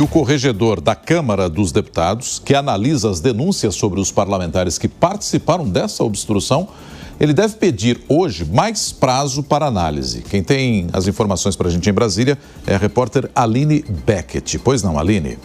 O corregedor da Câmara dos Deputados, que analisa as denúncias sobre os parlamentares que participaram dessa obstrução, ele deve pedir hoje mais prazo para análise. Quem tem as informações para a gente em Brasília é a repórter Aline Beckett. Pois não, Aline?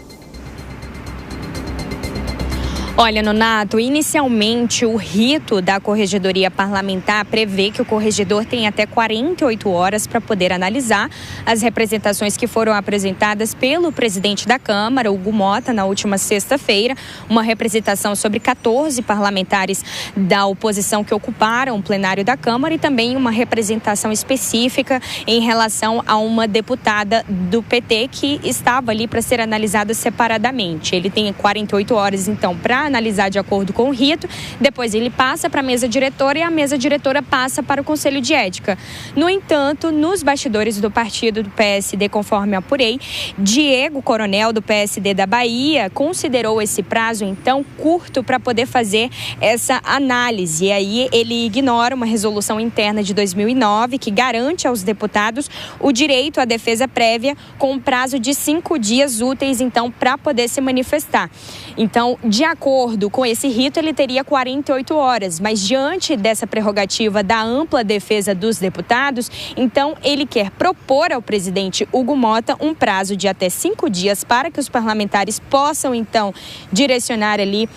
Olha, Nonato, inicialmente o rito da Corregedoria Parlamentar prevê que o corregedor tem até 48 horas para poder analisar as representações que foram apresentadas pelo presidente da Câmara, Hugo Motta, na última sexta-feira, uma representação sobre 14 parlamentares da oposição que ocuparam o plenário da Câmara e também uma representação específica em relação a uma deputada do PT que estava ali para ser analisada separadamente. Ele tem 48 horas, então, para analisar de acordo com o rito, depois ele passa para a mesa diretora e a mesa diretora passa para o Conselho de Ética. No entanto, nos bastidores do partido do PSD, conforme apurei, Diego Coronel, do PSD da Bahia, considerou esse prazo, então, curto para poder fazer essa análise. E aí ele ignora uma resolução interna de 2009 que garante aos deputados o direito à defesa prévia com um prazo de 5 dias úteis, então, para poder se manifestar. Então, de acordo com esse rito, ele teria 48 horas, mas diante dessa prerrogativa da ampla defesa dos deputados, então ele quer propor ao presidente Hugo Motta um prazo de até 5 dias para que os parlamentares possam, então, direcionar ali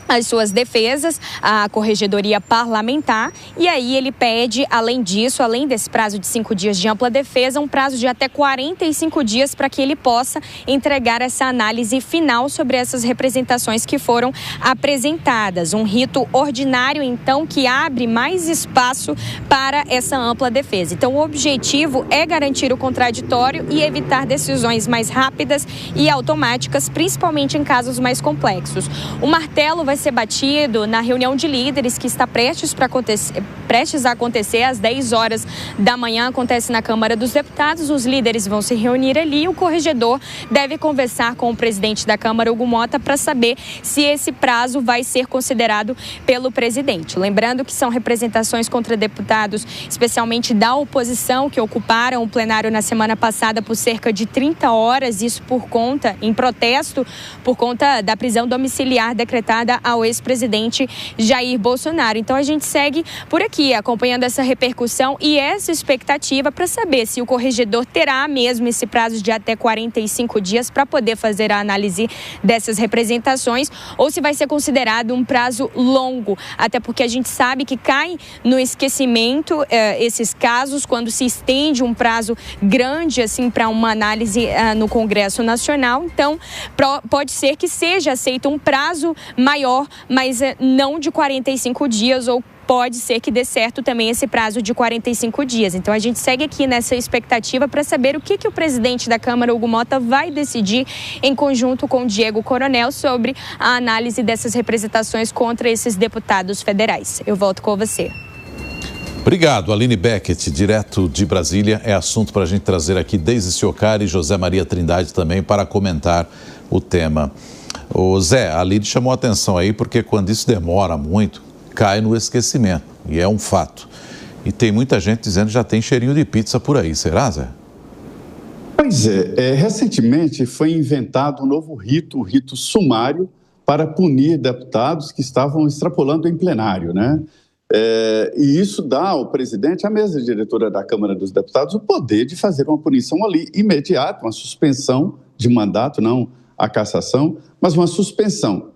as suas defesas à Corregedoria Parlamentar, e aí ele pede, além disso, além desse prazo de 5 dias de ampla defesa, um prazo de até 45 dias para que ele possa entregar essa análise final sobre essas representações que foram apresentadas. Um rito ordinário, então, que abre mais espaço para essa ampla defesa. Então, o objetivo é garantir o contraditório e evitar decisões mais rápidas e automáticas, principalmente em casos mais complexos. O martelo vai ser batido na reunião de líderes que está prestes a acontecer às 10 horas da manhã, acontece na Câmara dos Deputados. Os líderes vão se reunir ali e o corregedor deve conversar com o presidente da Câmara, Hugo Motta, para saber se esse prazo vai ser considerado pelo presidente. Lembrando que são representações contra deputados, especialmente da oposição, que ocuparam o plenário na semana passada por cerca de 30 horas, isso em protesto, por conta da prisão domiciliar decretada ao ex-presidente Jair Bolsonaro. Então a gente segue por aqui acompanhando essa repercussão e essa expectativa para saber se o corregedor terá mesmo esse prazo de até 45 dias para poder fazer a análise dessas representações ou se vai ser considerado um prazo longo, até porque a gente sabe que cai no esquecimento esses casos quando se estende um prazo grande assim para uma análise no Congresso Nacional. Então pode ser que seja aceito um prazo maior, mas não de 45 dias, ou pode ser que dê certo também esse prazo de 45 dias. Então a gente segue aqui nessa expectativa para saber o que o presidente da Câmara, Hugo Motta, vai decidir em conjunto com Diego Coronel sobre a análise dessas representações contra esses deputados federais. Eu volto com você. Obrigado, Aline Beckett, direto de Brasília. É assunto para a gente trazer aqui Deise Ciocari e José Maria Trindade também para comentar o tema. O Zé, a Aline chamou a atenção aí porque quando isso demora muito, cai no esquecimento, e é um fato. E tem muita gente dizendo que já tem cheirinho de pizza por aí, será, Zé? Pois é, recentemente foi inventado um novo rito, o rito sumário, para punir deputados que estavam extrapolando em plenário, né? E isso dá ao presidente, à mesa diretora da Câmara dos Deputados, o poder de fazer uma punição ali imediata, uma suspensão de mandato, não a cassação, mas uma suspensão.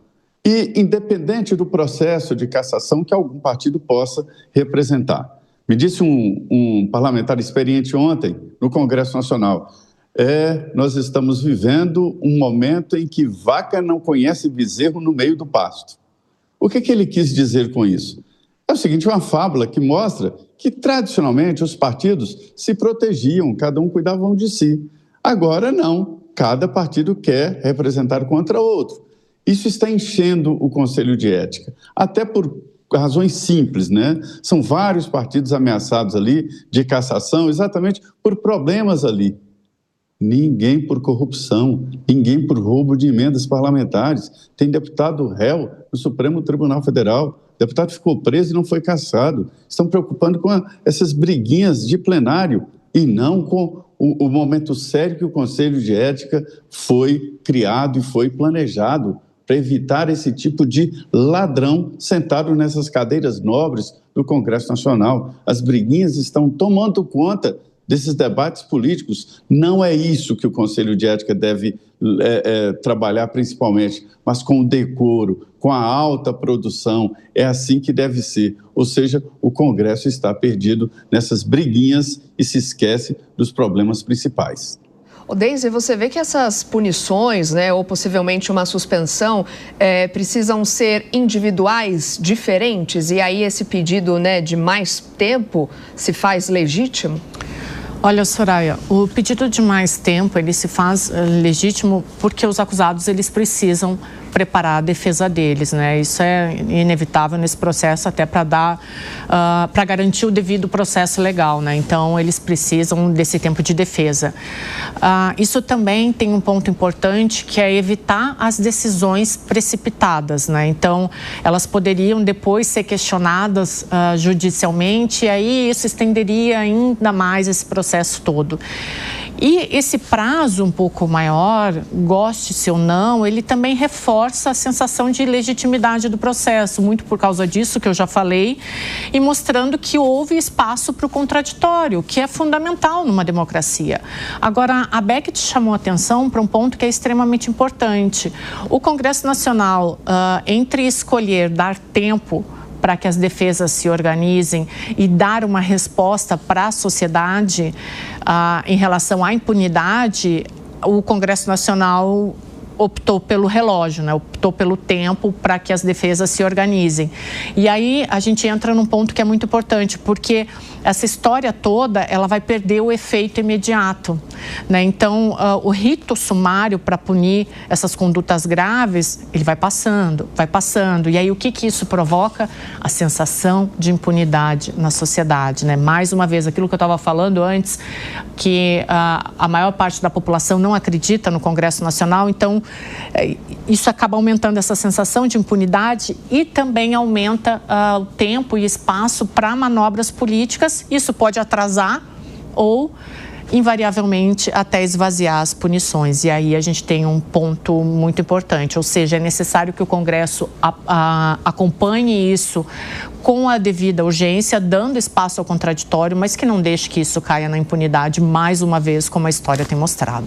E independente do processo de cassação que algum partido possa representar. Me disse um parlamentar experiente ontem no Congresso Nacional, nós estamos vivendo um momento em que vaca não conhece bezerro no meio do pasto. O que ele quis dizer com isso? É o seguinte, uma fábula que mostra que tradicionalmente os partidos se protegiam, cada um cuidava de si. Agora não. Cada partido quer representar contra outro. Isso está enchendo o Conselho de Ética, até por razões simples, né? São vários partidos ameaçados ali de cassação, exatamente por problemas ali. Ninguém por corrupção, ninguém por roubo de emendas parlamentares. Tem deputado réu no Supremo Tribunal Federal, deputado ficou preso e não foi cassado. Estão preocupando com essas briguinhas de plenário e não com o momento sério que o Conselho de Ética foi criado e foi planejado para evitar esse tipo de ladrão sentado nessas cadeiras nobres do Congresso Nacional. As briguinhas estão tomando conta desses debates políticos. Não é isso que o Conselho de Ética deve trabalhar principalmente, mas com o decoro, com a alta produção. É assim que deve ser. Ou seja, o Congresso está perdido nessas briguinhas e se esquece dos problemas principais. Deise, você vê que essas punições, né, ou possivelmente uma suspensão, precisam ser individuais, diferentes, e aí esse pedido, né, de mais tempo se faz legítimo? Olha, Soraya, o pedido de mais tempo, ele se faz legítimo porque os acusados, eles precisam preparar a defesa deles, né? Isso é inevitável nesse processo, até para garantir o devido processo legal, né? Então, eles precisam desse tempo de defesa. Isso também tem um ponto importante, que é evitar as decisões precipitadas, né? Então, elas poderiam depois ser questionadas judicialmente, e aí isso estenderia ainda mais esse processo todo. E esse prazo um pouco maior, goste-se ou não, ele também reforça a sensação de legitimidade do processo, muito por causa disso que eu já falei, e mostrando que houve espaço para o contraditório, que é fundamental numa democracia. Agora, a Beckett chamou atenção para um ponto que é extremamente importante. O Congresso Nacional, entre escolher dar tempo para que as defesas se organizem e dar uma resposta para a sociedade em relação à impunidade, o Congresso Nacional optou pelo relógio, né? Optou pelo tempo para que as defesas se organizem. E aí a gente entra num ponto que é muito importante, porque essa história toda, ela vai perder o efeito imediato, né? Então, o rito sumário para punir essas condutas graves, ele vai passando. E aí o que isso provoca? A sensação de impunidade na sociedade, né? Mais uma vez, aquilo que eu estava falando antes, que a maior parte da população não acredita no Congresso Nacional, então isso acaba aumentando essa sensação de impunidade e também aumenta o tempo e espaço para manobras políticas. Isso pode atrasar ou, invariavelmente, até esvaziar as punições. E aí a gente tem um ponto muito importante, ou seja, é necessário que o Congresso acompanhe isso com a devida urgência, dando espaço ao contraditório, mas que não deixe que isso caia na impunidade, mais uma vez, como a história tem mostrado.